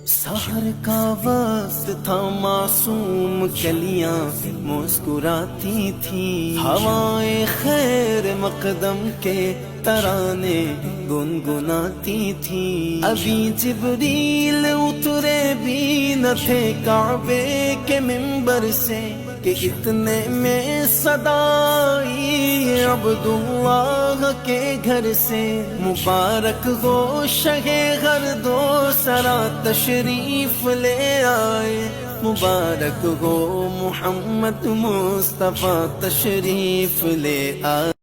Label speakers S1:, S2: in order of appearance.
S1: سحر کا وقت تھا، معصوم کلیاں مسکراتی تھی، ہوائیں خیر مقدم کے ترانے گنگناتی تھی۔ ابھی جبریل اترے بھی نہ تھے کعبے کے منبر سے کہ اتنے میں صدا آئی عبداللہ کے گھر سے۔ مبارک ہو شہ غرد و سرا تشریف لے آئے، مبارک ہو محمد مصطفیٰ تشریف لے آئے۔